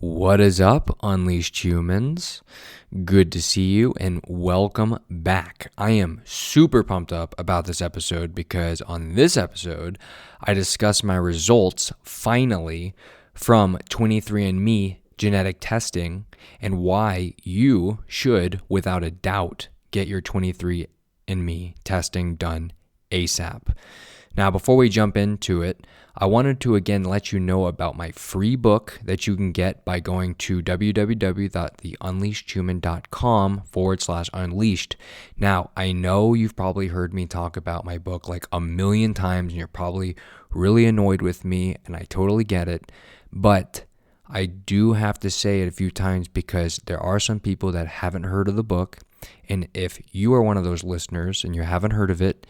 What is up, Unleashed Humans? Good to see you and welcome back. I am super pumped up about this episode because on this episode, I discuss my results finally from 23andMe genetic testing and why you should, without a doubt, get your 23andMe testing done ASAP. Now, before we jump into it, I wanted to again let you know about my free book that you can get by going to www.theunleashedhuman.com/unleashed. Now, I know you've probably heard me talk about my book like a million times and you're probably really annoyed with me, and I totally get it, but I do have to say it a few times because there are some people that haven't heard of the book, and if you are one of those listeners and you haven't heard of it,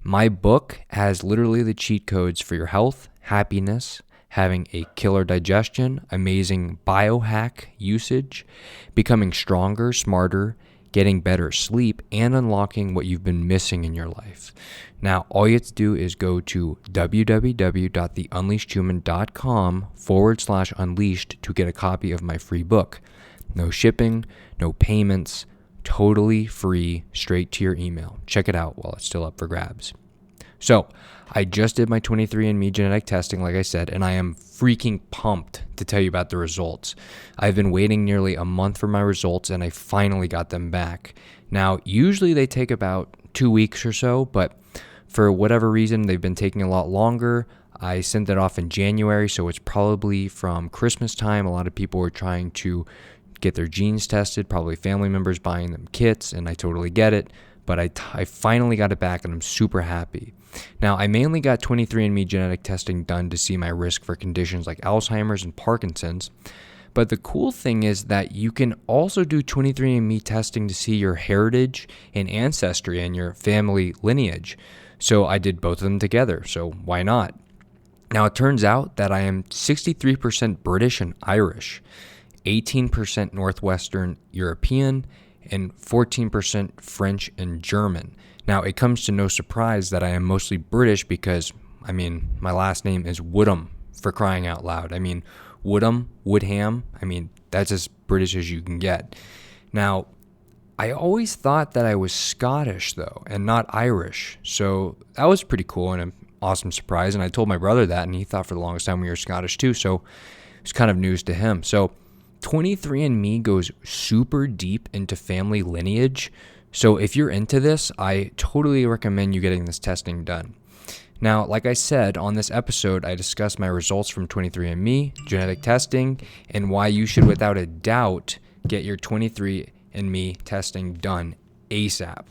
my book has literally the cheat codes for your health, happiness, having a killer digestion, amazing biohack usage, becoming stronger, smarter, getting better sleep, and unlocking what you've been missing in your life. Now, all you have to do is go to www.theunleashedhuman.com/unleashed to get a copy of my free book. No shipping, no payments, totally free, straight to your email. Check it out while it's still up for grabs. So, I just did my 23andMe genetic testing, like I said, and I am freaking pumped to tell you about the results. I've been waiting nearly a month for my results, and I finally got them back. Now, usually they take about 2 weeks or so, but for whatever reason, they've been taking a lot longer. I sent it off in January, so it's probably from Christmas time. A lot of people were trying to get their genes tested, probably family members buying them kits, and I totally get it, but I finally got it back and I'm super happy. Now, I mainly got 23andMe genetic testing done to see my risk for conditions like Alzheimer's and Parkinson's, but the cool thing is that you can also do 23andMe testing to see your heritage and ancestry and your family lineage. So I did both of them together, so why not? Now, it turns out that I am 63% British and Irish, 18% Northwestern European, and 14% French and German. Now, it comes to no surprise that I am mostly British because, my last name is Woodham, for crying out loud. Woodham, that's as British as you can get. Now, I always thought that I was Scottish, though, and not Irish. So that was pretty cool and an awesome surprise. And I told my brother that, and he thought for the longest time we were Scottish, too. So it was kind of news to him. So 23andMe goes super deep into family lineage. So if you're into this, I totally recommend you getting this testing done. Now, like I said, on this episode, I discussed my results from 23andMe, genetic testing, and why you should, without a doubt, get your 23andMe testing done ASAP.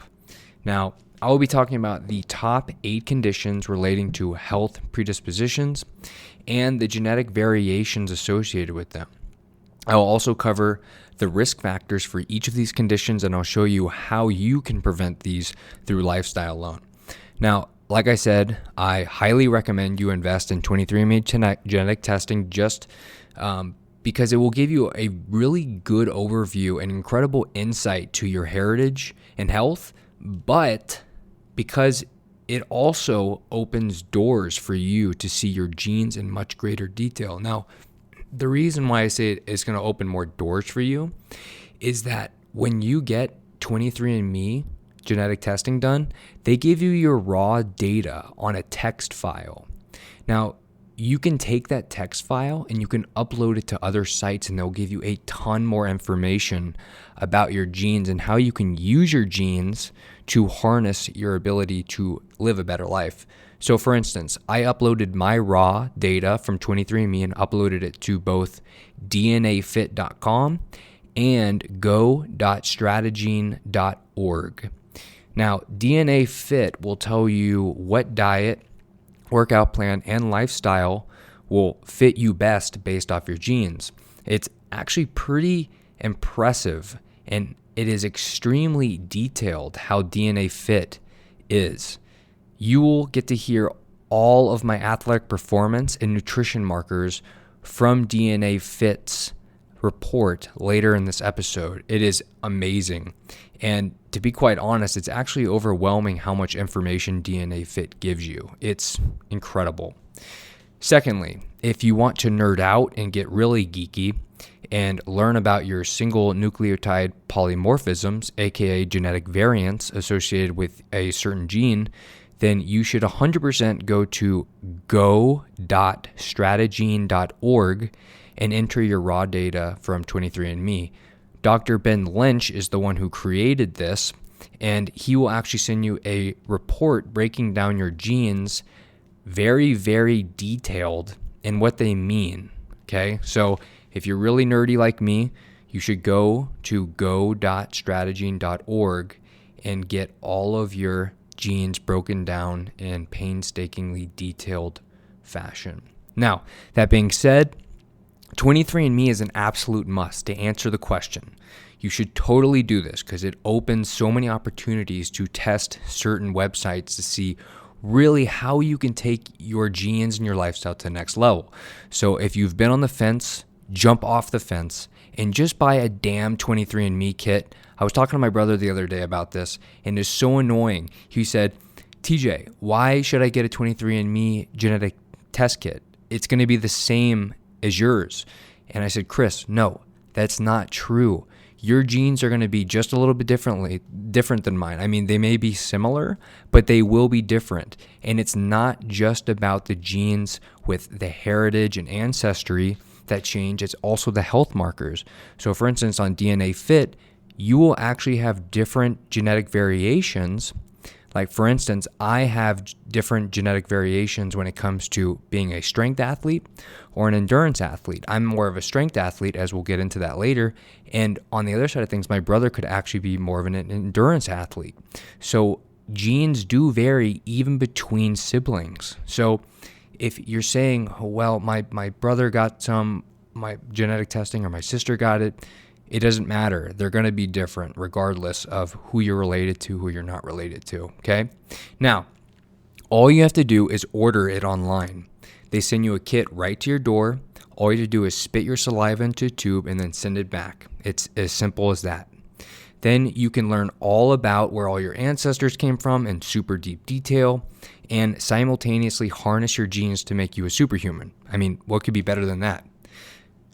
Now, I will be talking about the top 8 conditions relating to health predispositions and the genetic variations associated with them. I will also cover the risk factors for each of these conditions, and I'll show you how you can prevent these through lifestyle alone. Now, like I said, I highly recommend you invest in 23andMe genetic testing just because it will give you a really good overview and incredible insight to your heritage and health, but because it also opens doors for you to see your genes in much greater detail. Now, the reason why I say it's going to open more doors for you is that when you get 23andMe genetic testing done, they give you your raw data on a text file. Now, you can take that text file and you can upload it to other sites, and they'll give you a ton more information about your genes and how you can use your genes to harness your ability to live a better life. So for instance, I uploaded my raw data from 23andMe and uploaded it to both DNAfit.com and go.strategene.org. Now, DNAfit will tell you what diet, workout plan, and lifestyle will fit you best based off your genes. It's actually pretty impressive, and it is extremely detailed how DNAfit is. You will get to hear all of my athletic performance and nutrition markers from DNAfit's report later in this episode. It is amazing. And to be quite honest, it's actually overwhelming how much information DNAfit gives you. It's incredible. Secondly, if you want to nerd out and get really geeky and learn about your single nucleotide polymorphisms, aka genetic variants associated with a certain gene, then you should 100% go to go.strategene.org and enter your raw data from 23andMe. Dr. Ben Lynch is the one who created this, and he will actually send you a report breaking down your genes very, very detailed in what they mean, okay? So if you're really nerdy like me, you should go to go.strategene.org and get all of your genes broken down in painstakingly detailed fashion. Now, that being said, 23andMe is an absolute must to answer the question. You should totally do this because it opens so many opportunities to test certain websites to see really how you can take your genes and your lifestyle to the next level. So if you've been on the fence, jump off the fence and just buy a damn 23andMe kit. I was talking to my brother the other day about this, and it's so annoying. He said, TJ, why should I get a 23andMe genetic test kit? It's going to be the same as yours. And I said, Chris, no, that's not true. Your genes are going to be just a little bit different than mine. I mean, they may be similar, but they will be different. And it's not just about the genes with the heritage and ancestry that change. It's also the health markers. So for instance, on DNAfit, you will actually have different genetic variations. Like for instance, I have different genetic variations when it comes to being a strength athlete or an endurance athlete. I'm more of a strength athlete, as we'll get into that later. And on the other side of things, my brother could actually be more of an endurance athlete. So genes do vary even between siblings. So if you're saying, oh, well, my brother got my genetic testing, or my sister got it, it doesn't matter. They're going to be different regardless of who you're related to, who you're not related to, okay? Now, all you have to do is order it online. They send you a kit right to your door. All you have to do is spit your saliva into a tube and then send it back. It's as simple as that. Then you can learn all about where all your ancestors came from in super deep detail and simultaneously harness your genes to make you a superhuman. I mean, what could be better than that?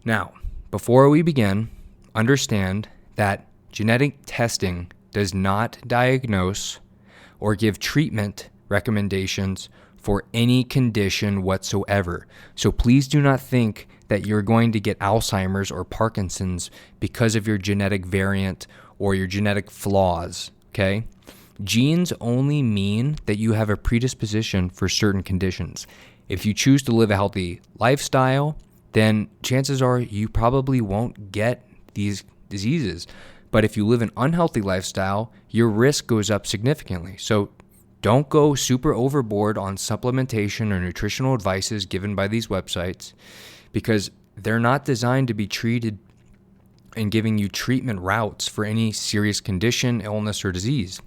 Now, before we begin, understand that genetic testing does not diagnose or give treatment recommendations for any condition whatsoever. So please do not think that you're going to get Alzheimer's or Parkinson's because of your genetic variant or your genetic flaws, okay? Genes only mean that you have a predisposition for certain conditions. If you choose to live a healthy lifestyle, then chances are you probably won't get these diseases. But if you live an unhealthy lifestyle, your risk goes up significantly. So don't go super overboard on supplementation or nutritional advices given by these websites, because they're not designed to be treated and giving you treatment routes for any serious condition, illness, or disease.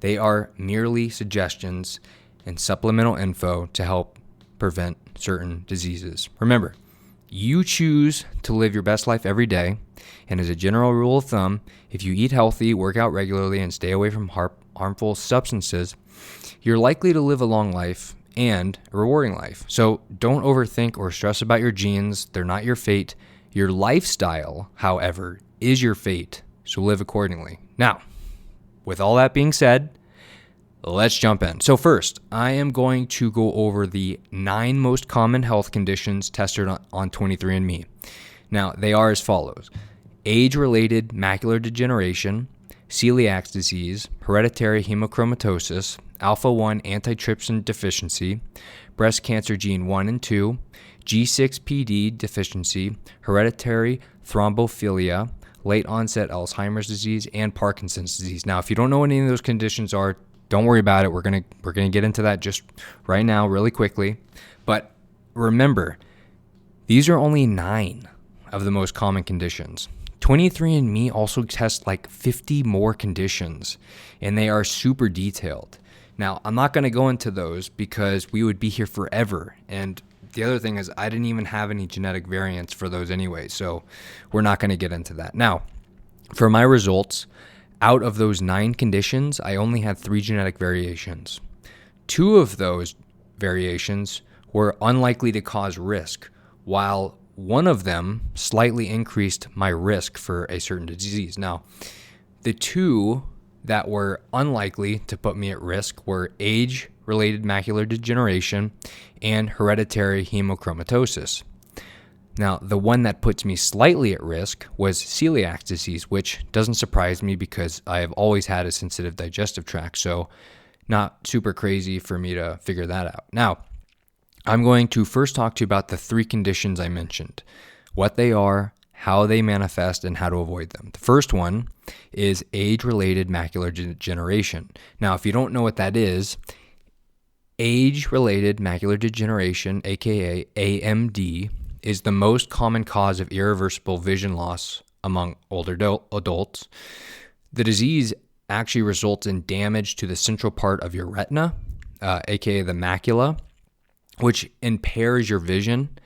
They are merely suggestions and supplemental info to help prevent certain diseases. Remember, you choose to live your best life every day, and as a general rule of thumb, if you eat healthy, work out regularly, and stay away from harmful substances, you're likely to live a long life and a rewarding life. So don't overthink or stress about your genes. They're not your fate. Your lifestyle, however, is your fate, so live accordingly. Now, with all that being said, let's jump in. So first, I am going to go over the 9 most common health conditions tested on 23andMe. Now, they are as follows: age-related macular degeneration, celiac disease, hereditary hemochromatosis, alpha-1 antitrypsin deficiency, breast cancer gene 1 and 2, G6PD deficiency, hereditary thrombophilia, late-onset Alzheimer's disease, and Parkinson's disease. Now, if you don't know what any of those conditions are, don't worry about it. We're gonna get into that just right now, really quickly. But remember, these are only 9 of the most common conditions. 23andMe also tests like 50 more conditions, and they are super detailed. Now, I'm not going to go into those because we would be here forever. And the other thing is, I didn't even have any genetic variants for those anyway, so we're not going to get into that. Now, for my results, out of those 9 conditions, I only had 3 genetic variations. 2 of those variations were unlikely to cause risk, while one of them slightly increased my risk for a certain disease. Now, the two that were unlikely to put me at risk were age-related macular degeneration and hereditary hemochromatosis. Now, the one that puts me slightly at risk was celiac disease, which doesn't surprise me because I have always had a sensitive digestive tract, so not super crazy for me to figure that out. Now, I'm going to first talk to you about the three conditions I mentioned, what they are, how they manifest, and how to avoid them. The first one is age-related macular degeneration. Now, if you don't know what that is, age-related macular degeneration, aka AMD, is the most common cause of irreversible vision loss among older adults. The disease actually results in damage to the central part of your retina, aka the macula, which impairs your vision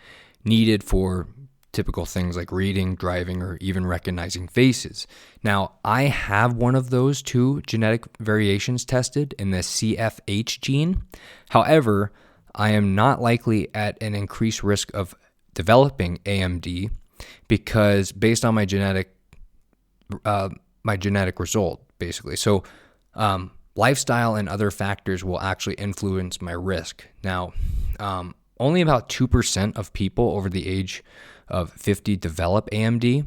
needed for typical things like reading, driving, or even recognizing faces. Now, I have one of those two genetic variations tested in the CFH gene. However, I am not likely at an increased risk of developing AMD because based on my genetic result, basically. So, lifestyle and other factors will actually influence my risk. Now, only about 2% of people over the age of 50 develop AMD.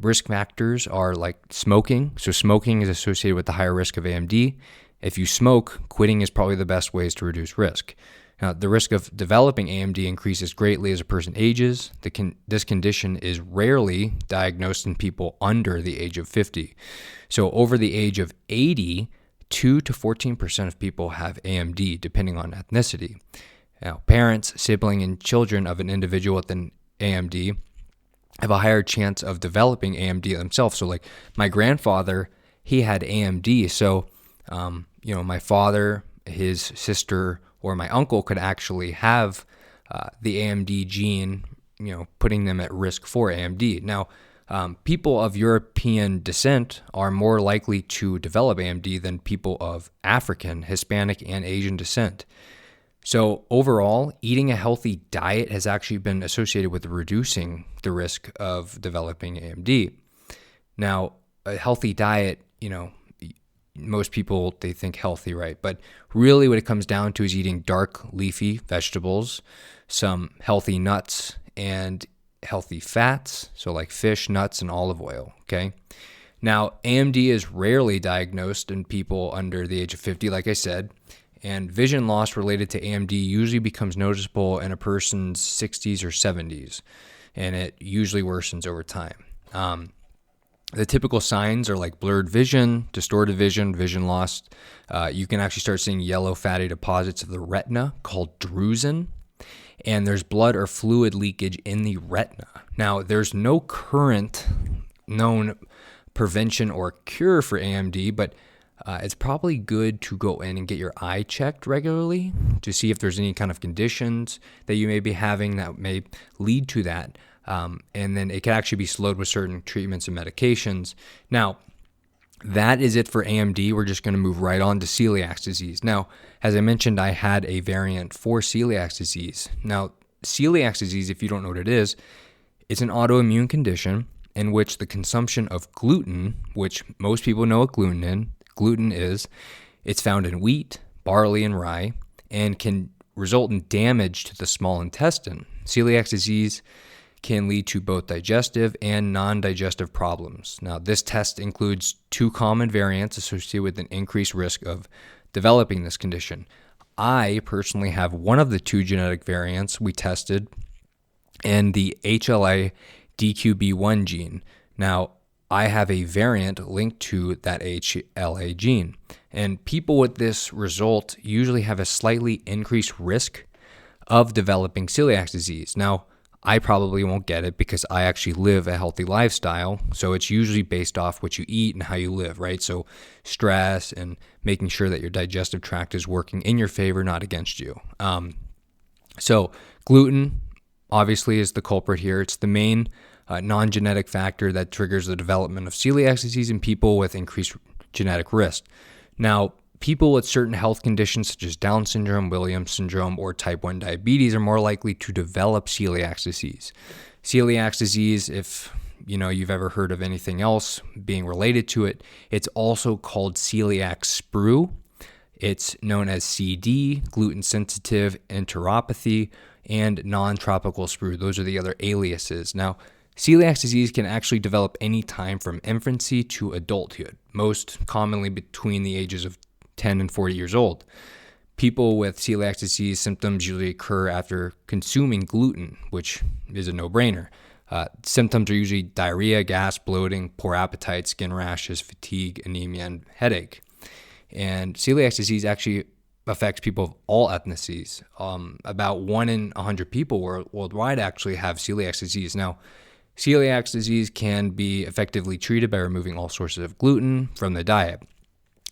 Risk factors are like smoking. So smoking is associated with the higher risk of AMD. If you smoke, quitting is probably the best ways to reduce risk. Now, the risk of developing AMD increases greatly as a person ages. This condition is rarely diagnosed in people under the age of 50. So over the age of 80, 2 to 14% of people have AMD, depending on ethnicity. Now, parents, sibling, and children of an individual with an AMD have a higher chance of developing AMD themselves. So like my grandfather, he had AMD. So, my father, his sister, or my uncle could actually have the AMD gene, putting them at risk for AMD. Now, people of European descent are more likely to develop AMD than people of African, Hispanic, and Asian descent. So overall, eating a healthy diet has actually been associated with reducing the risk of developing AMD. Now, a healthy diet, most people, they think healthy, right? But really what it comes down to is eating dark leafy vegetables, some healthy nuts, and healthy fats, so like fish, nuts, and olive oil, okay? Now, AMD is rarely diagnosed in people under the age of 50, like I said, and vision loss related to AMD usually becomes noticeable in a person's 60s or 70s, and it usually worsens over time. The typical signs are like blurred vision, distorted vision, vision loss. You can actually start seeing yellow fatty deposits of the retina called drusen, and there's blood or fluid leakage in the retina. Now, there's no current known prevention or cure for AMD, but it's probably good to go in and get your eye checked regularly to see if there's any kind of conditions that you may be having that may lead to that. And then it can actually be slowed with certain treatments and medications. Now, that is it for AMD. We're just going to move right on to celiac disease. Now, as I mentioned, I had a variant for celiac disease. Now, celiac disease, if you don't know what it is, it's an autoimmune condition in which the consumption of gluten, which most people know what gluten is, it's found in wheat, barley, and rye, and can result in damage to the small intestine. Celiac disease can lead to both digestive and non-digestive problems. Now, this test includes two common variants associated with an increased risk of developing this condition. I personally have one of the two genetic variants we tested and the HLA-DQB1 gene. Now, I have a variant linked to that HLA gene, and people with this result usually have a slightly increased risk of developing celiac disease. Now, I probably won't get it because I actually live a healthy lifestyle. So it's usually based off what you eat and how you live, right? So stress and making sure that your digestive tract is working in your favor, not against you. So gluten obviously is the culprit here. It's the main non-genetic factor that triggers the development of celiac disease in people with increased genetic risk. Now, people with certain health conditions such as Down syndrome, Williams syndrome, or type 1 diabetes are more likely to develop celiac disease. Celiac disease, if you've ever heard of anything else being related to it, it's also called celiac sprue. It's known as CD, gluten-sensitive enteropathy, and non-tropical sprue. Those are the other aliases. Now, celiac disease can actually develop any time from infancy to adulthood, most commonly between the ages of 10 and 40 years old. People with celiac disease symptoms usually occur after consuming gluten, which is a no-brainer. Symptoms are usually diarrhea, gas, bloating, poor appetite, skin rashes, fatigue, anemia, and headache. And celiac disease actually affects people of all ethnicities. About 1 in 100 people worldwide actually have celiac disease. Now, celiac disease can be effectively treated by removing all sources of gluten from the diet.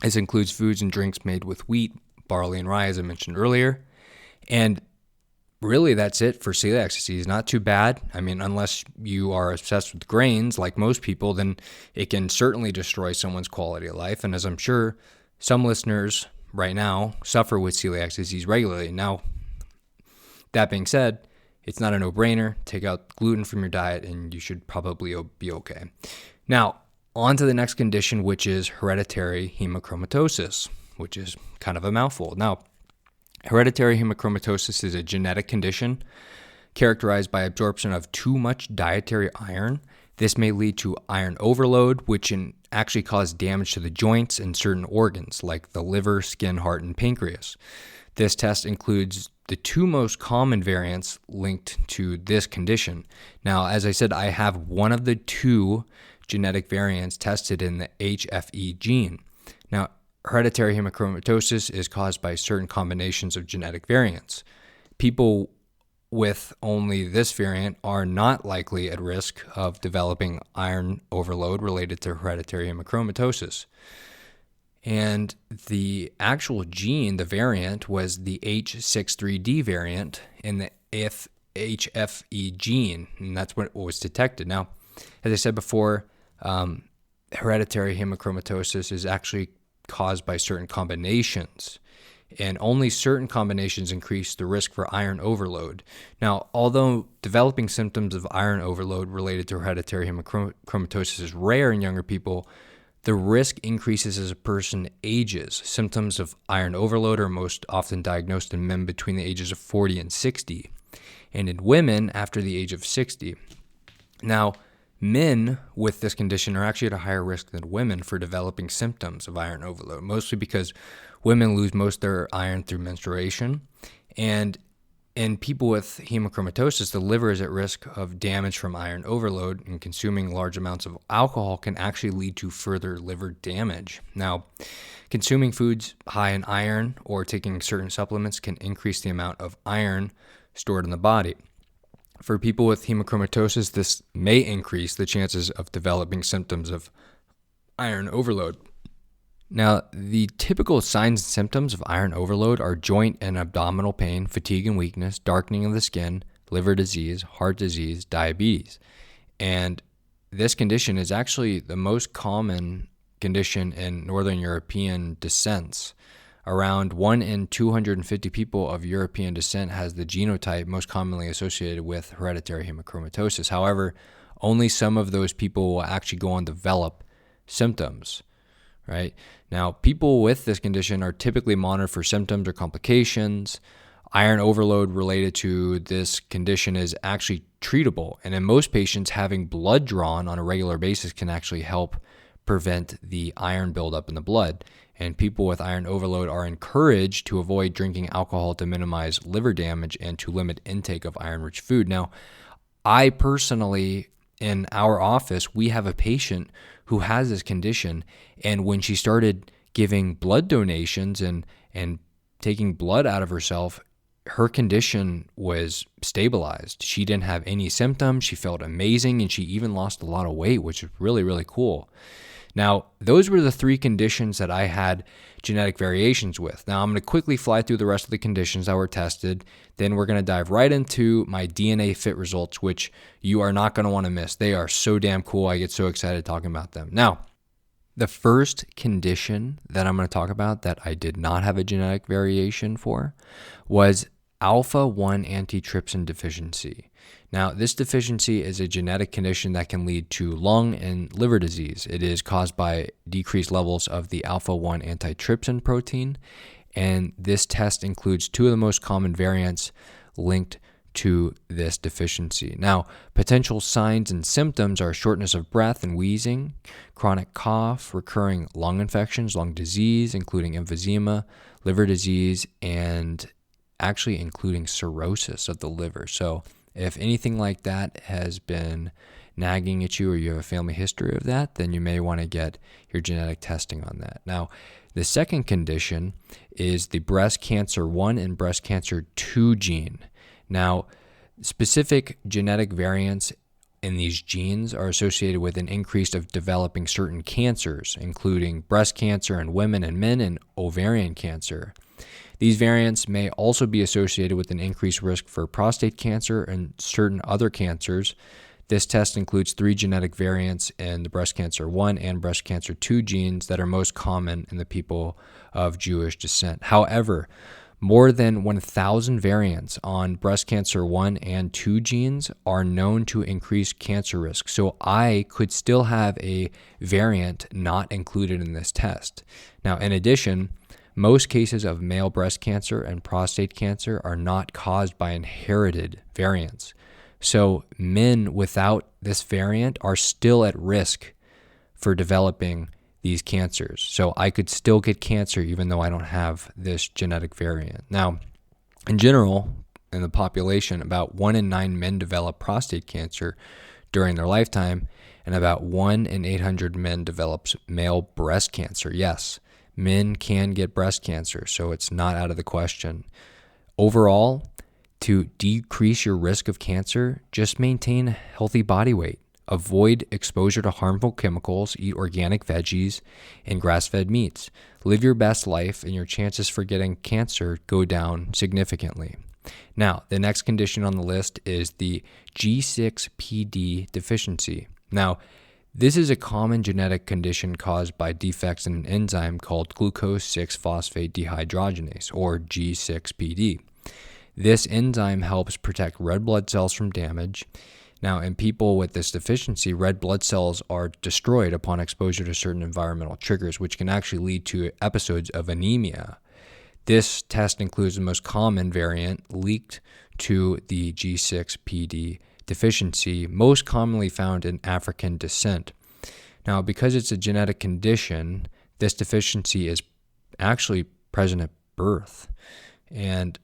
This includes foods and drinks made with wheat, barley, and rye, as I mentioned earlier. And really, that's it for celiac disease. Not too bad. I mean, unless you are obsessed with grains, like most people, then it can certainly destroy someone's quality of life. And as I'm sure some listeners right now suffer with celiac disease regularly. Now, that being said, it's not a no-brainer. Take out gluten from your diet and you should probably be okay. Now, on to the next condition, which is hereditary hemochromatosis, which is kind of a mouthful. Now, hereditary hemochromatosis is a genetic condition characterized by absorption of too much dietary iron. This may lead to iron overload, which can actually cause damage to the joints and certain organs like the liver, skin, heart, and pancreas. This test includes the two most common variants linked to this condition. Now, as I said, I have one of the two genetic variants tested in the HFE gene. Now, hereditary hemochromatosis is caused by certain combinations of genetic variants. People with only this variant are not likely at risk of developing iron overload related to hereditary hemochromatosis. And the actual gene, the variant, was the H63D variant in the HFE gene, and that's what was detected. Now, as I said before, hereditary hemochromatosis is actually caused by certain combinations, and only certain combinations increase the risk for iron overload. Now, although developing symptoms of iron overload related to hereditary hemochromatosis is rare in younger people, the risk increases as a person ages. Symptoms of iron overload are most often diagnosed in men between the ages of 40 and 60, and in women after the age of 60. Now, men with this condition are actually at a higher risk than women for developing symptoms of iron overload, mostly because women lose most of their iron through menstruation. And in people with hemochromatosis, the liver is at risk of damage from iron overload, and consuming large amounts of alcohol can actually lead to further liver damage. Now, consuming foods high in iron or taking certain supplements can increase the amount of iron stored in the body. For people with hemochromatosis, this may increase the chances of developing symptoms of iron overload. Now, the typical signs and symptoms of iron overload are joint and abdominal pain, fatigue and weakness, darkening of the skin, liver disease, heart disease, diabetes. And this condition is actually the most common condition in Northern European descents. Around 1 in 250 people of European descent has the genotype most commonly associated with hereditary hemochromatosis. However, only some of those people will actually go on to develop symptoms, right? Now, people with this condition are typically monitored for symptoms or complications. Iron overload related to this condition is actually treatable, and in most patients, having blood drawn on a regular basis can actually help prevent the iron buildup in the blood. And people with iron overload are encouraged to avoid drinking alcohol to minimize liver damage and to limit intake of iron-rich food. Now, I personally, in our office, we have a patient who has this condition, and when she started giving blood donations and taking blood out of herself, her condition was stabilized. She didn't have any symptoms. She felt amazing, and she even lost a lot of weight, which is really, really cool. Now, those were the three conditions that I had genetic variations with. Now, I'm going to quickly fly through the rest of the conditions that were tested. Then we're going to dive right into my DNAfit results, which you are not going to want to miss. They are so damn cool. I get so excited talking about them. Now, The first condition that I'm going to talk about that I did not have a genetic variation for was alpha-1 antitrypsin deficiency. Now, this deficiency is a genetic condition that can lead to lung and liver disease. It is caused by decreased levels of the alpha-1 antitrypsin protein, and this test includes two of the most common variants linked to this deficiency. Now, potential signs and symptoms are shortness of breath and wheezing, chronic cough, recurring lung infections, lung disease, including emphysema, liver disease, and actually including cirrhosis of the liver. So if anything like that has been nagging at you or you have a family history of that, then you may want to get your genetic testing on that. Now, the second condition is the breast cancer 1 and breast cancer 2 gene. Now, specific genetic variants in these genes are associated with an increase of developing certain cancers, including breast cancer in women and men and ovarian cancer. These variants may also be associated with an increased risk for prostate cancer and certain other cancers. This test includes 3 genetic variants in the breast cancer 1 and breast cancer 2 genes that are most common in the people of Jewish descent. However, more than 1,000 variants on breast cancer 1 and 2 genes are known to increase cancer risk. So I could still have a variant not included in this test. Now, in addition, most cases of male breast cancer and prostate cancer are not caused by inherited variants. So men without this variant are still at risk for developing these cancers. So I could still get cancer even though I don't have this genetic variant. Now, in general, in the population, about 1 in 9 men develop prostate cancer during their lifetime, and about 1 in 800 men develops male breast cancer. Yes, men can get breast cancer, so it's not out of the question. Overall, to decrease your risk of cancer, just maintain a healthy body weight. Avoid exposure to harmful chemicals, eat organic veggies, and grass-fed meats. Live your best life, and your chances for getting cancer go down significantly. Now, the next condition on the list is the G6PD deficiency. Now, this is a common genetic condition caused by defects in an enzyme called glucose 6-phosphate dehydrogenase, or G6PD. This enzyme helps protect red blood cells from damage. Now, in people with this deficiency, red blood cells are destroyed upon exposure to certain environmental triggers, which can actually lead to episodes of anemia. This test includes the most common variant linked to the G6PD deficiency, most commonly found in African descent. Now, because it's a genetic condition, this deficiency is actually present at birth. And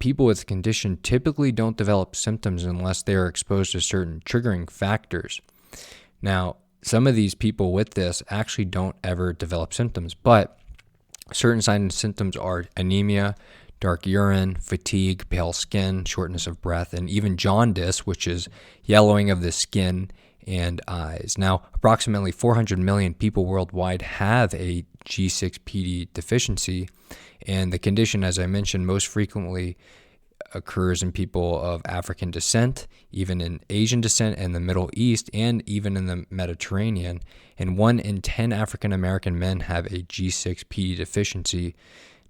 people with the condition typically don't develop symptoms unless they are exposed to certain triggering factors. Now, some of these people with this actually don't ever develop symptoms, but certain signs and symptoms are anemia, dark urine, fatigue, pale skin, shortness of breath, and even jaundice, which is yellowing of the skin and eyes. Now, approximately 400 million people worldwide have a G6PD deficiency, and the condition, as I mentioned, most frequently occurs in people of African descent, even in Asian descent in the Middle East, and even in the Mediterranean. And 1 in 10 African American men have a G6PD deficiency.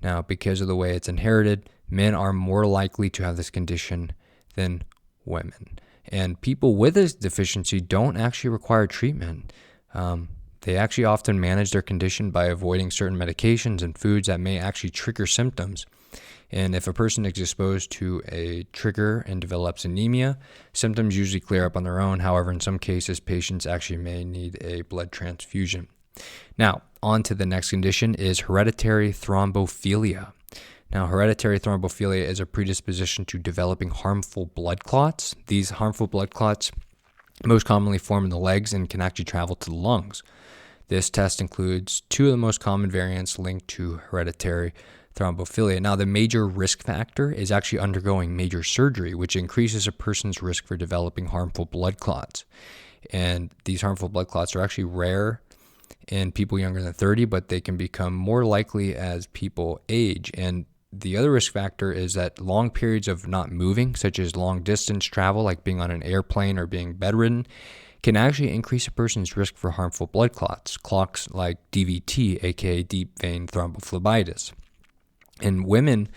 Now, because of the way it's inherited, men are more likely to have this condition than women. And people with this deficiency don't actually require treatment. They actually often manage their condition by avoiding certain medications and foods that may actually trigger symptoms. And if a person is exposed to a trigger and develops anemia, symptoms usually clear up on their own. However, in some cases, patients actually may need a blood transfusion. Now, on to the next condition is hereditary thrombophilia. Now, hereditary thrombophilia is a predisposition to developing harmful blood clots. These harmful blood clots most commonly form in the legs and can actually travel to the lungs. This test includes 2 of the most common variants linked to hereditary thrombophilia. Now, the major risk factor is actually undergoing major surgery, which increases a person's risk for developing harmful blood clots. And these harmful blood clots are actually rare in people younger than 30, but they can become more likely as people age. And the other risk factor is that long periods of not moving, such as long distance travel, like being on an airplane or being bedridden, can actually increase a person's risk for harmful blood clots, clots like DVT, aka deep vein thrombophlebitis. And women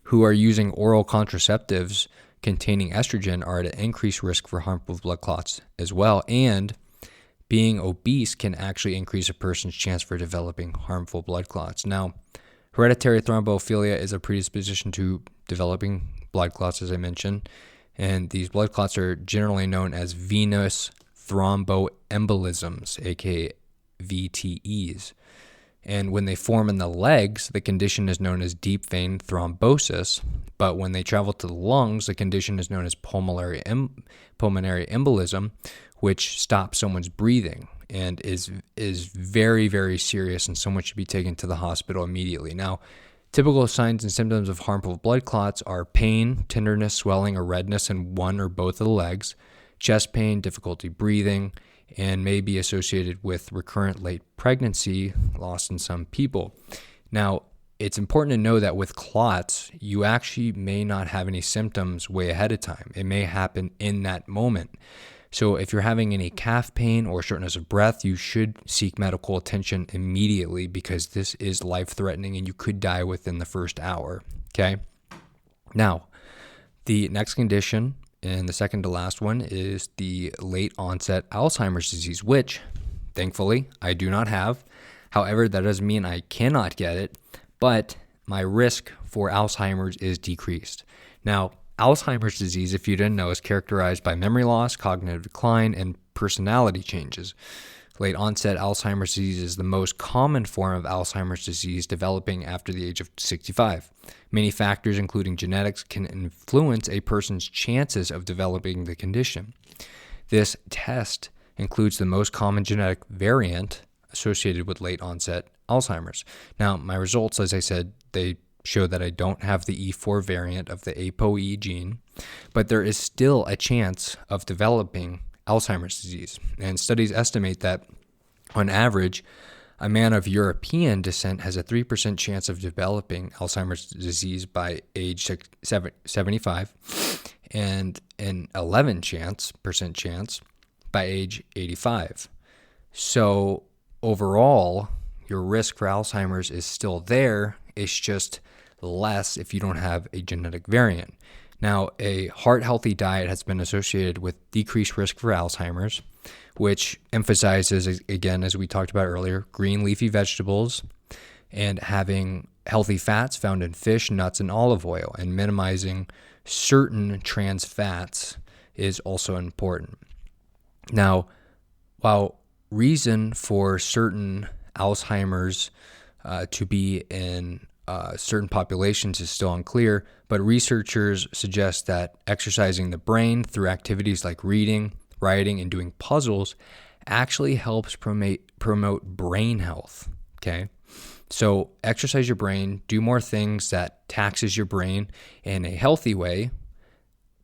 who are using oral contraceptives containing estrogen are at an increased risk for harmful blood clots as well. And being obese can actually increase a person's chance for developing harmful blood clots. Now, hereditary thrombophilia is a predisposition to developing blood clots, as I mentioned, and these blood clots are generally known as venous thromboembolisms, aka VTEs. And when they form in the legs, the condition is known as deep vein thrombosis. But when they travel to the lungs, the condition is known as pulmonary embolism, which stops someone's breathing and is very, very serious, and someone should be taken to the hospital immediately. Now, typical signs and symptoms of harmful blood clots are pain, tenderness, swelling, or redness in one or both of the legs, chest pain, difficulty breathing, and may be associated with recurrent late pregnancy loss in some people. Now, it's important to know that with clots, you actually may not have any symptoms way ahead of time. It may happen in that moment. So if you're having any calf pain or shortness of breath, you should seek medical attention immediately, because this is life-threatening and you could die within the first hour, okay? Now, the next condition, and the second to last one, is the late onset Alzheimer's disease, which thankfully I do not have. However, that doesn't mean I cannot get it, but my risk for Alzheimer's is decreased. Now, Alzheimer's disease, if you didn't know, is characterized by memory loss, cognitive decline, and personality changes. Late onset Alzheimer's disease is the most common form of Alzheimer's disease, developing after the age of 65. Many factors, including genetics, can influence a person's chances of developing the condition. This test includes the most common genetic variant associated with late onset Alzheimer's. Now, my results, as I said, they show that I don't have the E4 variant of the ApoE gene, but there is still a chance of developing Alzheimer's disease. And studies estimate that, on average, a man of European descent has a 3% chance of developing Alzheimer's disease by age 75, and an 11% chance by age 85. So overall, your risk for Alzheimer's is still there. It's just less if you don't have a genetic variant. Now, a heart-healthy diet has been associated with decreased risk for Alzheimer's, which emphasizes, again, as we talked about earlier, green leafy vegetables and having healthy fats found in fish, nuts, and olive oil, and minimizing certain trans fats is also important. Now, while reason for certain Alzheimer's to be in certain populations is still unclear, but researchers suggest that exercising the brain through activities like reading, writing, and doing puzzles actually helps promote brain health, okay? So exercise your brain, do more things that taxes your brain in a healthy way,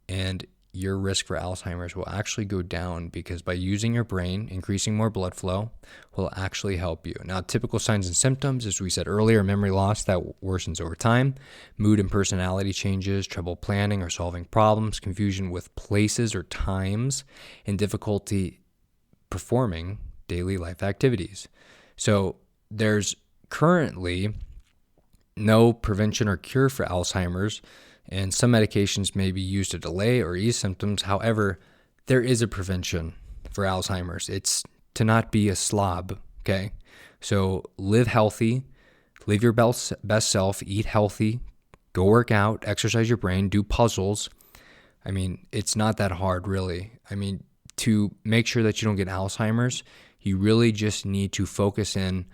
and your risk for Alzheimer's will actually go down, because by using your brain, increasing more blood flow will actually help you. Now, typical signs and symptoms, as we said earlier, memory loss that worsens over time, mood and personality changes, trouble planning or solving problems, confusion with places or times, and difficulty performing daily life activities. So there's currently no prevention or cure for Alzheimer's, and some medications may be used to delay or ease symptoms. However, there is a prevention for Alzheimer's. It's to not be a slob, okay? So live healthy, live your best self, eat healthy, go work out, exercise your brain, do puzzles. I mean, it's not that hard, really. I mean, to make sure that you don't get Alzheimer's, you really just need to focus in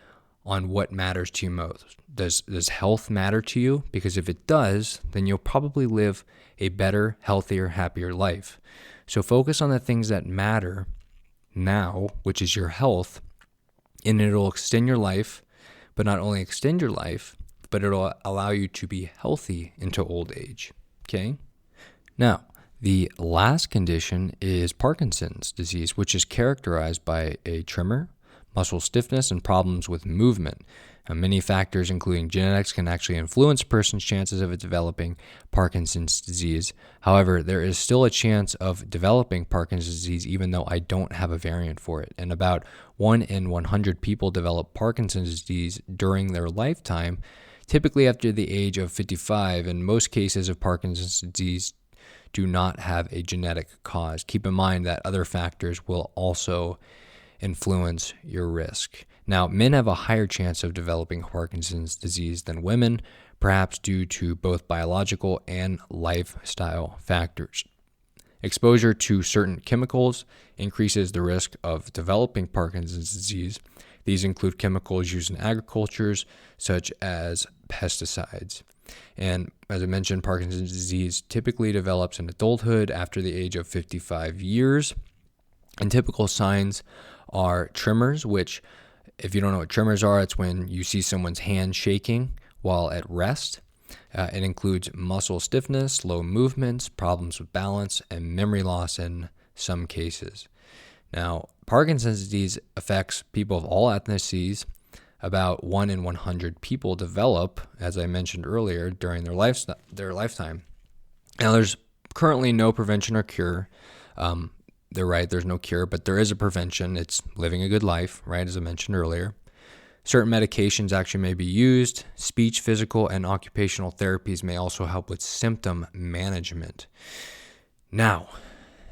on what matters to you most. Does health matter to you? Because if it does, then you'll probably live a better, healthier, happier life. So focus on the things that matter now, which is your health, and it'll extend your life, but not only extend your life, but it'll allow you to be healthy into old age, okay? Now, the last condition is Parkinson's disease, which is characterized by a tremor, muscle stiffness, and problems with movement. Many factors, including genetics, can actually influence a person's chances of developing Parkinson's disease. However, there is still a chance of developing Parkinson's disease even though I don't have a variant for it. And about 1 in 100 people develop Parkinson's disease during their lifetime, typically after the age of 55, and most cases of Parkinson's disease do not have a genetic cause. Keep in mind that other factors will also influence your risk. Now, men have a higher chance of developing Parkinson's disease than women, perhaps due to both biological and lifestyle factors. Exposure to certain chemicals increases the risk of developing Parkinson's disease. These include chemicals used in agriculture, such as pesticides. And as I mentioned, Parkinson's disease typically develops in adulthood after the age of 55 years. And typical signs are tremors, which, if you don't know what tremors are, it's when you see someone's hand shaking while at rest. It includes muscle stiffness, slow movements, problems with balance, and memory loss in some cases. Now, Parkinson's disease affects people of all ethnicities. About 1 in 100 people develop, as I mentioned earlier, during their lifetime. Now, there's currently no prevention or cure. They're right, there's no cure, but there is a prevention. It's living a good life, right, as I mentioned earlier. Certain medications actually may be used. Speech, physical, and occupational therapies may also help with symptom management. Now,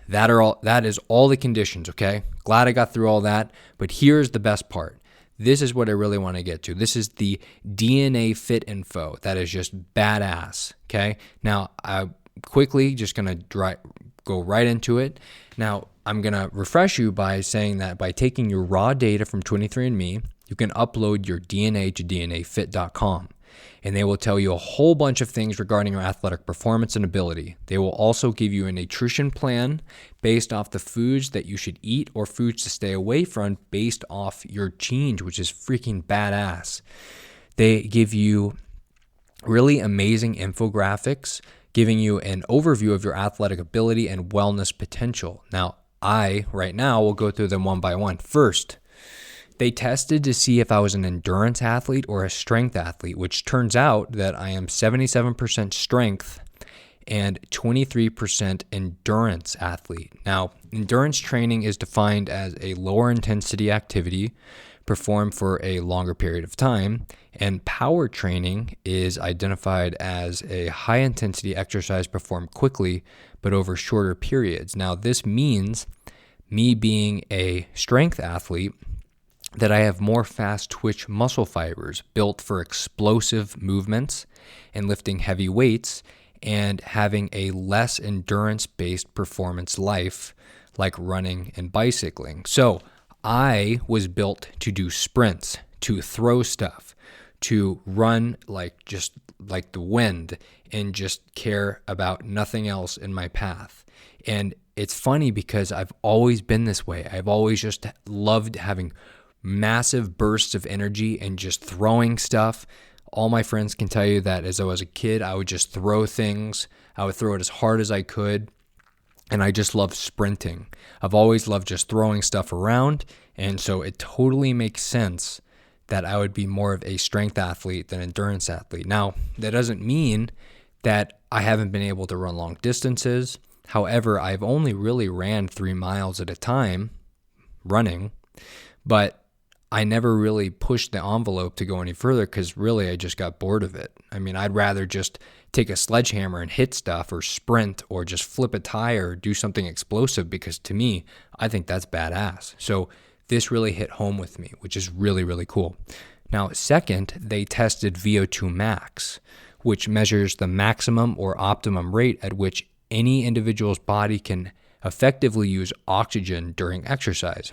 that is all the conditions, okay? Glad I got through all that, but here's the best part. This is what I really want to get to. This is the DNAfit info. That is just badass, okay? Now, I'm quickly just going to go right into it. Now, I'm going to refresh you by saying that by taking your raw data from 23andMe, you can upload your DNA to DNAfit.com, and they will tell you a whole bunch of things regarding your athletic performance and ability. They will also give you a nutrition plan based off the foods that you should eat or foods to stay away from based off your genes, which is freaking badass. They give you really amazing infographics giving you an overview of your athletic ability and wellness potential. Now, right now, will go through them one by one. First, they tested to see if I was an endurance athlete or a strength athlete, which turns out that I am 77% strength and 23% endurance athlete. Now, endurance training is defined as a lower intensity activity performed for a longer period of time, and power training is identified as a high intensity exercise performed quickly but over shorter periods. Now, this means me being a strength athlete, that I have more fast twitch muscle fibers built for explosive movements and lifting heavy weights, and having a less endurance-based performance life like running and bicycling. So I was built to do sprints, to throw stuff, to run like the wind, and just care about nothing else in my path. And it's funny because I've always been this way. I've always just loved having massive bursts of energy and just throwing stuff. All my friends can tell you that as I was a kid, I would just throw things. I would throw it as hard as I could. And I just love sprinting. I've always loved just throwing stuff around. And so it totally makes sense that I would be more of a strength athlete than endurance athlete. Now, that doesn't mean that I haven't been able to run long distances. However, I've only really ran 3 miles at a time running, but I never really pushed the envelope to go any further because really I just got bored of it. I mean, I'd rather just take a sledgehammer and hit stuff or sprint or just flip a tire or do something explosive, because to me, I think that's badass. So this really hit home with me, which is really, really cool. Now, second, they tested VO2 max, which measures the maximum or optimum rate at which any individual's body can effectively use oxygen during exercise.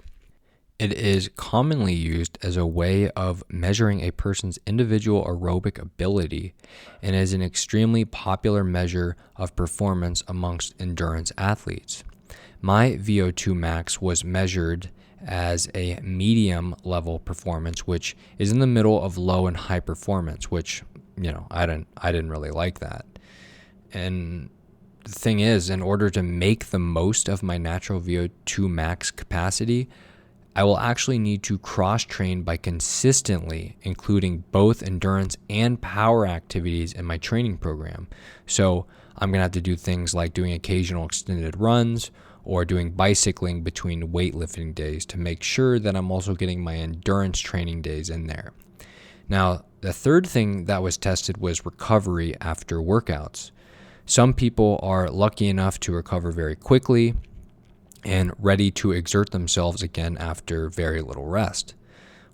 It is commonly used as a way of measuring a person's individual aerobic ability and is an extremely popular measure of performance amongst endurance athletes. My VO2 max was measured as a medium level performance, which is in the middle of low and high performance, which, I didn't really like that. And the thing is, in order to make the most of my natural VO2 max capacity, I will actually need to cross-train by consistently including both endurance and power activities in my training program. So I'm going to have to do things like doing occasional extended runs or doing bicycling between weightlifting days to make sure that I'm also getting my endurance training days in there. Now, the third thing that was tested was recovery after workouts. Some people are lucky enough to recover very quickly and ready to exert themselves again after very little rest,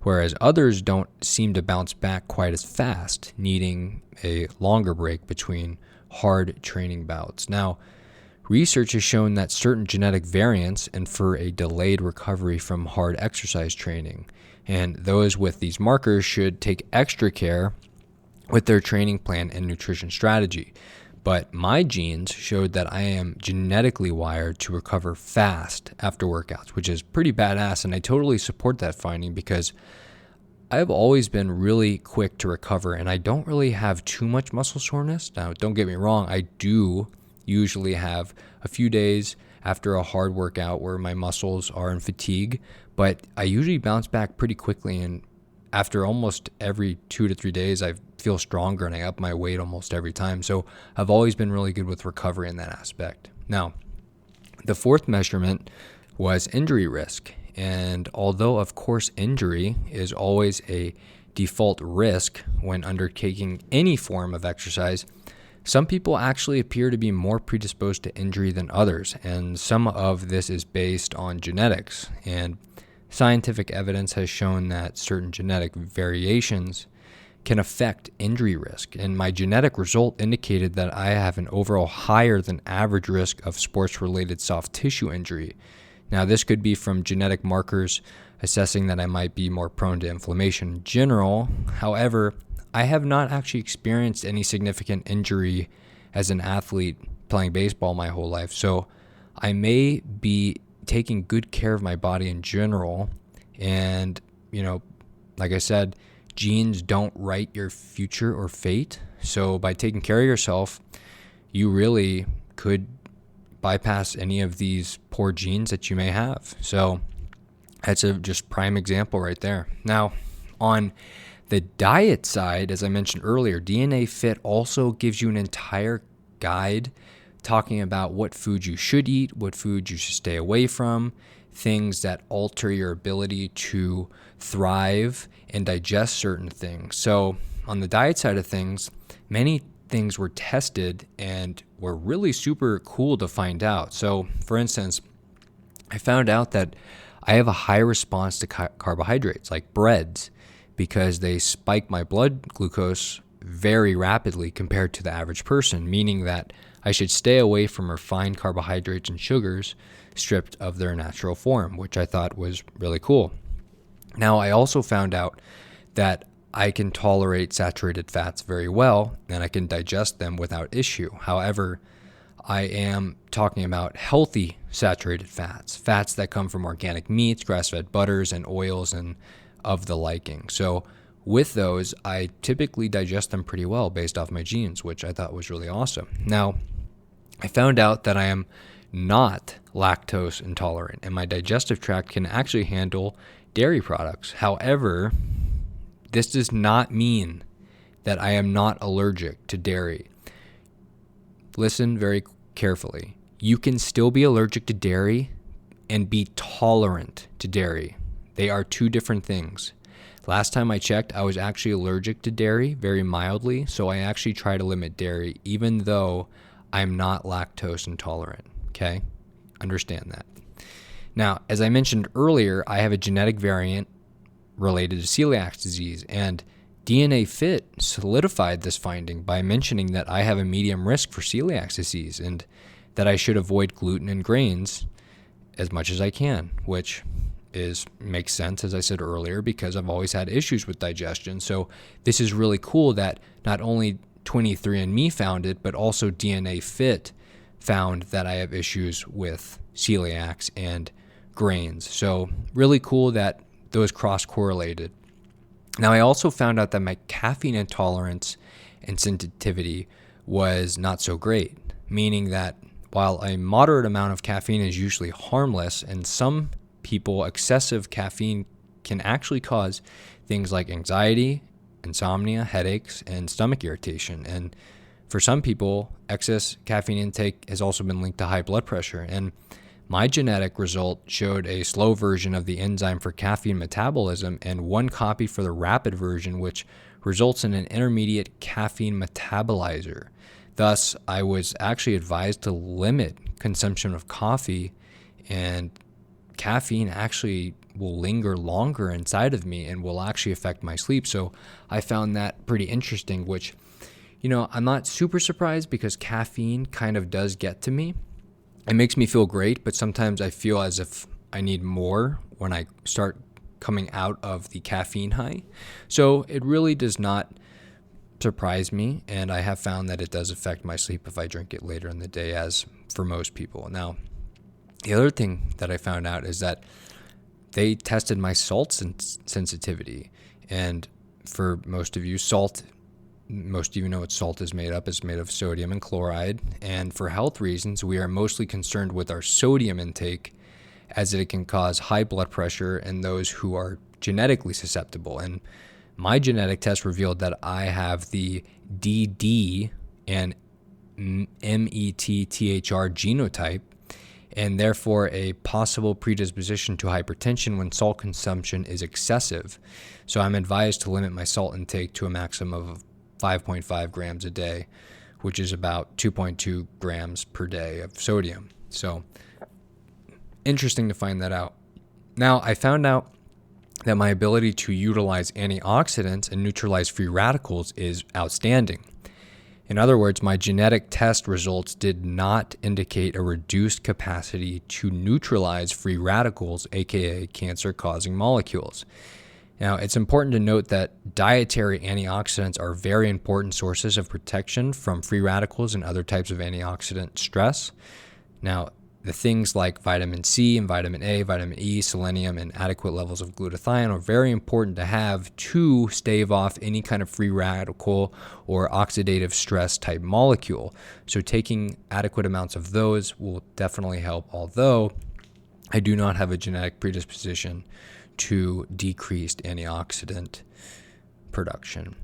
whereas others don't seem to bounce back quite as fast, needing a longer break between hard training bouts. Now, research has shown that certain genetic variants infer a delayed recovery from hard exercise training, and those with these markers should take extra care with their training plan and nutrition strategy. But my genes showed that I am genetically wired to recover fast after workouts, which is pretty badass, and I totally support that finding because I've always been really quick to recover, and I don't really have too much muscle soreness. Now, don't get me wrong, I do usually have a few days after a hard workout where my muscles are in fatigue, but I usually bounce back pretty quickly, and after almost every 2 to 3 days, I feel stronger and I up my weight almost every time. So I've always been really good with recovery in that aspect. Now, the fourth measurement was injury risk. And although, of course, injury is always a default risk when undertaking any form of exercise, some people actually appear to be more predisposed to injury than others. And some of this is based on genetics. And scientific evidence has shown that certain genetic variations can affect injury risk. And my genetic result indicated that I have an overall higher than average risk of sports-related soft tissue injury. Now, this could be from genetic markers assessing that I might be more prone to inflammation in general. However, I have not actually experienced any significant injury as an athlete playing baseball my whole life. So I may be taking good care of my body in general. And, like I said, genes don't write your future or fate. So by taking care of yourself, you really could bypass any of these poor genes that you may have. So that's a just prime example right there. Now, on the diet side, as I mentioned earlier, DNAfit also gives you an entire guide talking about what foods you should eat, what foods you should stay away from, things that alter your ability to thrive and digest certain things. So on the diet side of things, many things were tested and were really super cool to find out. So for instance, I found out that I have a high response to carbohydrates like breads because they spike my blood glucose very rapidly compared to the average person, meaning that I should stay away from refined carbohydrates and sugars stripped of their natural form, which I thought was really cool. Now, I also found out that I can tolerate saturated fats very well and I can digest them without issue. However, I am talking about healthy saturated fats that come from organic meats, grass-fed butters, and oils and of the liking. So with those, I typically digest them pretty well based off my genes, which I thought was really awesome. Now, I found out that I am not lactose intolerant and my digestive tract can actually handle dairy products. However, this does not mean that I am not allergic to dairy. Listen very carefully. You can still be allergic to dairy and be tolerant to dairy. They are two different things. Last time I checked, I was actually allergic to dairy very mildly, so I actually try to limit dairy even though I'm not lactose intolerant, okay? Understand that. Now, as I mentioned earlier, I have a genetic variant related to celiac disease, and DNAfit solidified this finding by mentioning that I have a medium risk for celiac disease and that I should avoid gluten and grains as much as I can, which makes sense, as I said earlier, because I've always had issues with digestion. So this is really cool that not only 23andMe found it, but also DNAfit found that I have issues with celiacs and grains. So really cool that those cross-correlated. Now, I also found out that my caffeine intolerance and sensitivity was not so great, meaning that while a moderate amount of caffeine is usually harmless, in some people, excessive caffeine can actually cause things like anxiety, insomnia, headaches, and stomach irritation. And for some people, excess caffeine intake has also been linked to high blood pressure. And my genetic result showed a slow version of the enzyme for caffeine metabolism and one copy for the rapid version, which results in an intermediate caffeine metabolizer. Thus, I was actually advised to limit consumption of coffee, and caffeine actually will linger longer inside of me and will actually affect my sleep. So I found that pretty interesting, which, I'm not super surprised because caffeine kind of does get to me. It makes me feel great, but sometimes I feel as if I need more when I start coming out of the caffeine high. So it really does not surprise me, and I have found that it does affect my sleep if I drink it later in the day, as for most people. Now, the other thing that I found out is that they tested my salt sensitivity, and for most of you, most of you know what salt is made up. It's made of sodium and chloride. And for health reasons, we are mostly concerned with our sodium intake, as it can cause high blood pressure in those who are genetically susceptible. And my genetic test revealed that I have the DD and METTHR genotype, and therefore a possible predisposition to hypertension when salt consumption is excessive. So I'm advised to limit my salt intake to a maximum of 5.5 grams a day, which is about 2.2 grams per day of sodium. So interesting to find that out. Now, I found out that my ability to utilize antioxidants and neutralize free radicals is outstanding. In other words, my genetic test results did not indicate a reduced capacity to neutralize free radicals, aka cancer-causing molecules. Now, it's important to note that dietary antioxidants are very important sources of protection from free radicals and other types of antioxidant stress. Now, the things like vitamin C and vitamin A, vitamin E, selenium, and adequate levels of glutathione are very important to have to stave off any kind of free radical or oxidative stress type molecule. So taking adequate amounts of those will definitely help, although I do not have a genetic predisposition to decreased antioxidant production.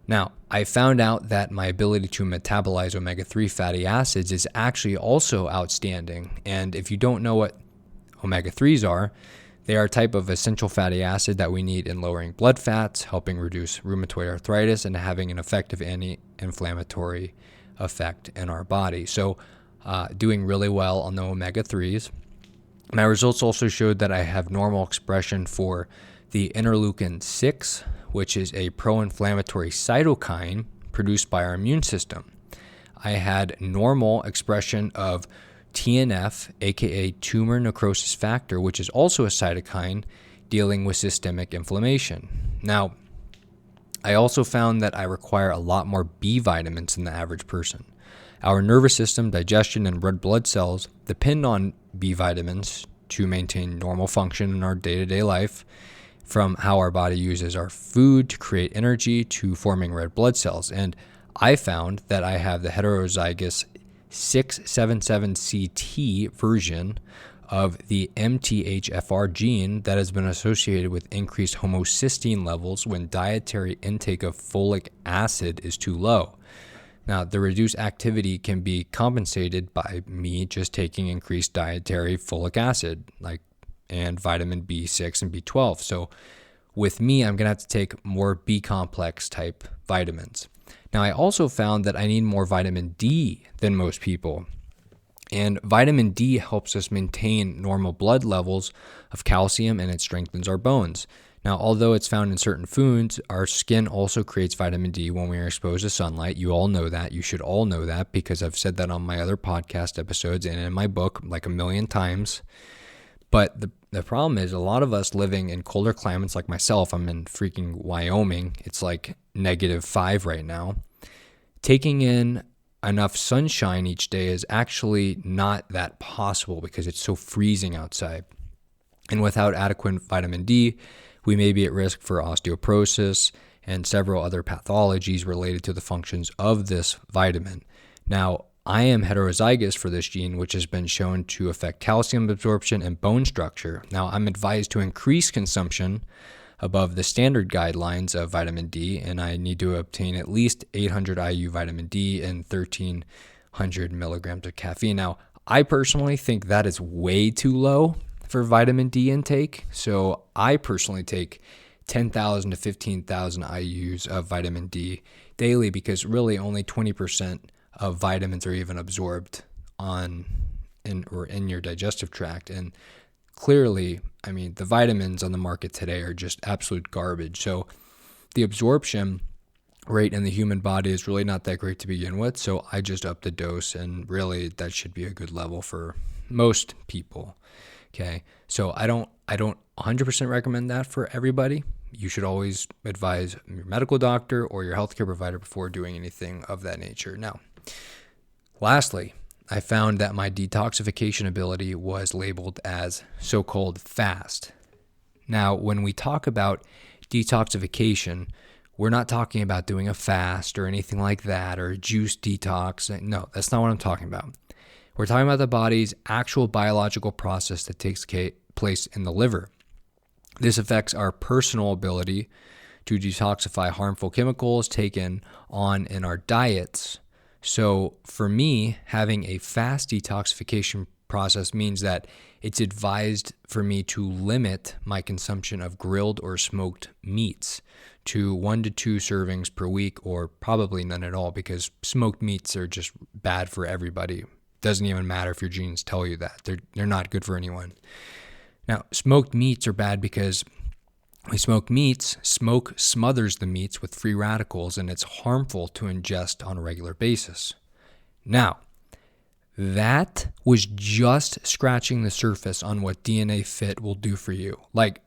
Now, I found out that my ability to metabolize omega-3 fatty acids is actually also outstanding. And if you don't know what omega-3s are, they are a type of essential fatty acid that we need in lowering blood fats, helping reduce rheumatoid arthritis, and having an effective anti-inflammatory effect in our body. So doing really well on the omega-3s. My results also showed that I have normal expression for the interleukin-6, which is a pro-inflammatory cytokine produced by our immune system. I had normal expression of TNF, aka tumor necrosis factor, which is also a cytokine dealing with systemic inflammation. Now, I also found that I require a lot more B vitamins than the average person. Our nervous system, digestion, and red blood cells depend on B vitamins to maintain normal function in our day-to-day life, from how our body uses our food to create energy to forming red blood cells. And I found that I have the heterozygous 677CT version of the MTHFR gene that has been associated with increased homocysteine levels when dietary intake of folic acid is too low. Now, the reduced activity can be compensated by me just taking increased dietary folic acid, and vitamin B6 and B12. So with me, I'm going to have to take more B complex type vitamins. Now, I also found that I need more vitamin D than most people. And vitamin D helps us maintain normal blood levels of calcium, and it strengthens our bones. Now, although it's found in certain foods, our skin also creates vitamin D when we are exposed to sunlight. You all know that. You should all know that because I've said that on my other podcast episodes and in my book like a million times. But the problem is a lot of us living in colder climates like myself, I'm in freaking Wyoming. It's like -5 right now. Taking in enough sunshine each day is actually not that possible because it's so freezing outside. And without adequate vitamin D, we may be at risk for osteoporosis and several other pathologies related to the functions of this vitamin. Now, I am heterozygous for this gene, which has been shown to affect calcium absorption and bone structure. Now, I'm advised to increase consumption above the standard guidelines of vitamin D, and I need to obtain at least 800 IU vitamin D and 1,300 milligrams of caffeine. Now, I personally think that is way too low for vitamin D intake, so I personally take 10,000 to 15,000 IUs of vitamin D daily, because really only 20% of vitamins are even absorbed in your digestive tract. And clearly, I mean, the vitamins on the market today are just absolute garbage. So the absorption rate in the human body is really not that great to begin with. So I just up the dose, and really that should be a good level for most people. Okay. So I don't 100% recommend that for everybody. You should always advise your medical doctor or your healthcare provider before doing anything of that nature. Now, lastly, I found that my detoxification ability was labeled as so-called fast. Now, when we talk about detoxification, we're not talking about doing a fast or anything like that, or a juice detox. No, that's not what I'm talking about. We're talking about the body's actual biological process that takes place in the liver. This affects our personal ability to detoxify harmful chemicals taken on in our diets. So for me, having a fast detoxification process means that it's advised for me to limit my consumption of grilled or smoked meats to 1 to 2 servings per week, or probably none at all, because smoked meats are just bad for everybody. Doesn't even matter if your genes tell you that. They're not good for anyone. Now, smoked meats are bad because when we smoke meats, smoke smothers the meats with free radicals, and it's harmful to ingest on a regular basis. Now, that was just scratching the surface on what DNAfit will do for you. Like,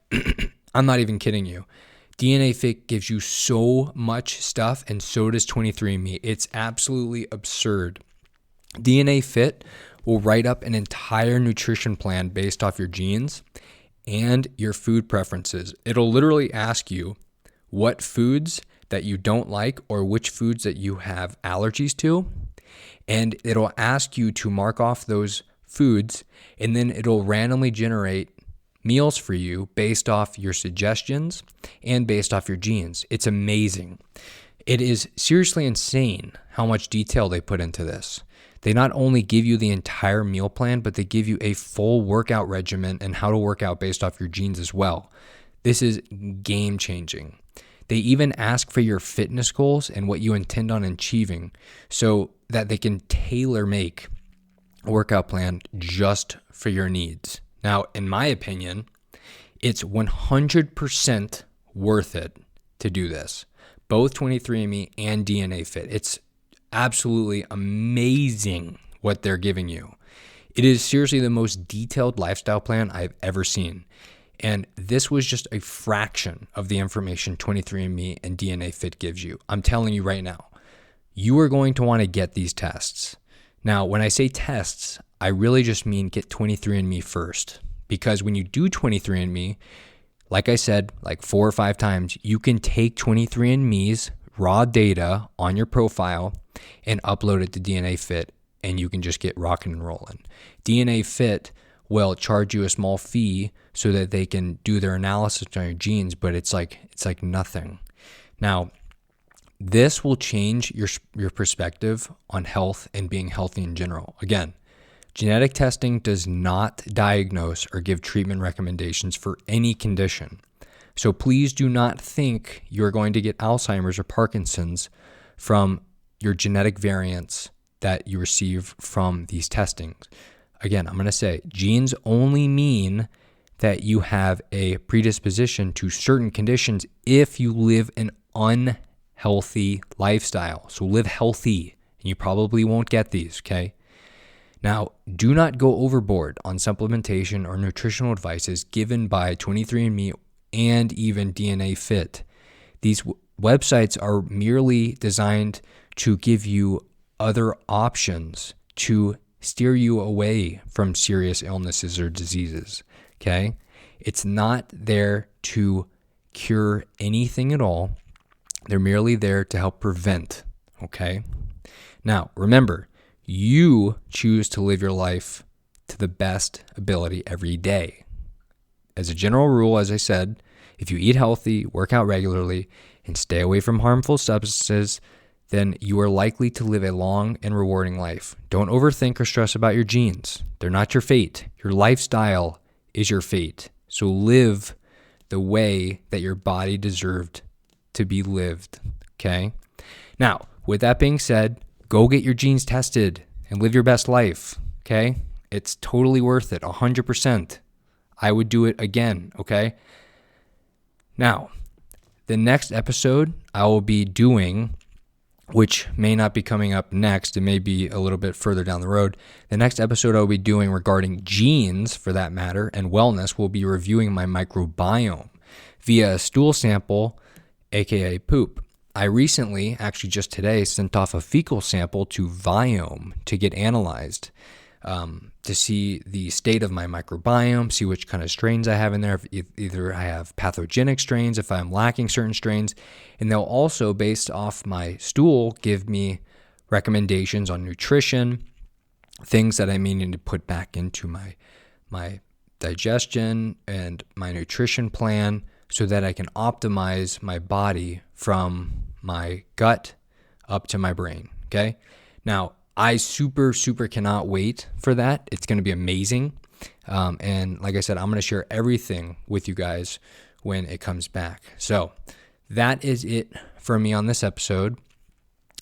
I'm not even kidding you. DNAfit gives you so much stuff, and so does 23andMe. It's absolutely absurd. DNAfit will write up an entire nutrition plan based off your genes and your food preferences. It'll literally ask you what foods that you don't like, or which foods that you have allergies to, and it'll ask you to mark off those foods, and then it'll randomly generate meals for you based off your suggestions and based off your genes. It's amazing. It is seriously insane how much detail they put into this. They not only give you the entire meal plan, but they give you a full workout regimen and how to work out based off your genes as well. This is game changing. They even ask for your fitness goals and what you intend on achieving, so that they can tailor make a workout plan just for your needs. Now, in my opinion, it's 100% worth it to do this. Both 23andMe and DNAfit. It's absolutely amazing what they're giving you. It is seriously the most detailed lifestyle plan I've ever seen. And this was just a fraction of the information 23andMe and DNAfit gives you. I'm telling you right now, you are going to want to get these tests. Now, when I say tests, I really just mean get 23andMe first. Because when you do 23andMe, like I said, like 4 or 5 times, you can take 23andMe's raw data on your profile and upload it to DNAfit, and you can just get rocking and rolling. DNAfit will charge you a small fee so that they can do their analysis on your genes, but it's like nothing. Now, this will change your perspective on health and being healthy in general. Again, genetic testing does not diagnose or give treatment recommendations for any condition. So please do not think you're going to get Alzheimer's or Parkinson's from your genetic variants that you receive from these testings. Again, I'm going to say genes only mean that you have a predisposition to certain conditions if you live an unhealthy lifestyle. So live healthy, and you probably won't get these, okay? Now, do not go overboard on supplementation or nutritional advices given by 23andMe and even DNAfit. These websites are merely designed to give you other options to steer you away from serious illnesses or diseases, okay? It's not there to cure anything at all. They're merely there to help prevent, okay? Now, remember, You choose to live your life to the best ability every day. As a general rule, as I said, if you eat healthy, work out regularly, and stay away from harmful substances, then you are likely to live a long and rewarding life. Don't overthink or stress about your genes. They're not your fate. Your lifestyle is your fate. So live the way that your body deserved to be lived, okay? Now, with that being said, go get your genes tested and live your best life, okay? It's totally worth it, 100%. I would do it again, okay? Now, the next episode I will be doing, which may not be coming up next, it may be a little bit further down the road. The next episode I will be doing regarding genes, for that matter, and wellness, will be reviewing my microbiome via a stool sample, aka poop. I recently, actually just today, sent off a fecal sample to Viome to get analyzed, to see the state of my microbiome, see which kind of strains I have in there. If either I have pathogenic strains, if I'm lacking certain strains, and they'll also, based off my stool, give me recommendations on nutrition, things that I may need to put back into my digestion and my nutrition plan, so that I can optimize my body from my gut up to my brain, okay? Now, I super cannot wait for that. It's going to be amazing. And like I said, I'm going to share everything with you guys when it comes back. So that is it for me on this episode.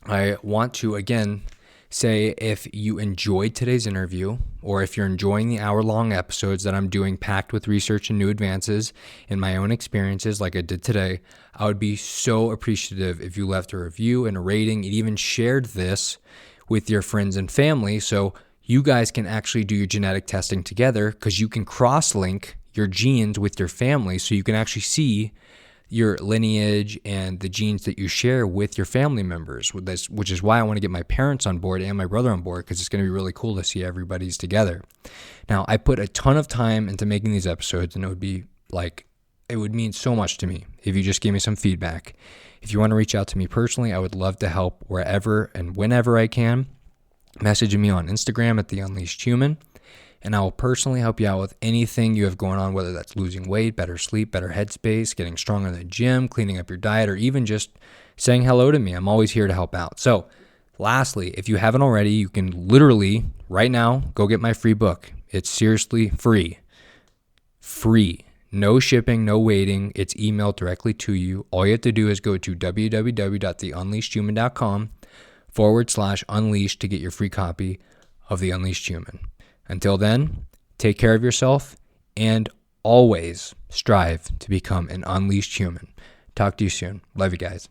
I want to, again, say if you enjoyed today's interview, or if you're enjoying the hour-long episodes that I'm doing packed with research and new advances in my own experiences like I did today, I would be so appreciative if you left a review and a rating and even shared this with your friends and family so you guys can actually do your genetic testing together, because you can cross-link your genes with your family so you can actually see your lineage and the genes that you share with your family members, which is why I want to get my parents on board and my brother on board, because it's going to be really cool to see everybody's together. Now, I put a ton of time into making these episodes, and it would mean so much to me if you just gave me some feedback. If you want to reach out to me personally, I would love to help wherever and whenever I can. Message me on Instagram at The Unleashed Human, and I will personally help you out with anything you have going on, whether that's losing weight, better sleep, better headspace, getting stronger in the gym, cleaning up your diet, or even just saying hello to me. I'm always here to help out. So lastly, if you haven't already, you can literally right now go get my free book. It's seriously free. Free. No shipping, no waiting. It's emailed directly to you. All you have to do is go to www.theunleashedhuman.com/unleashed to get your free copy of The Unleashed Human. Until then, take care of yourself and always strive to become an unleashed human. Talk to you soon. Love you guys.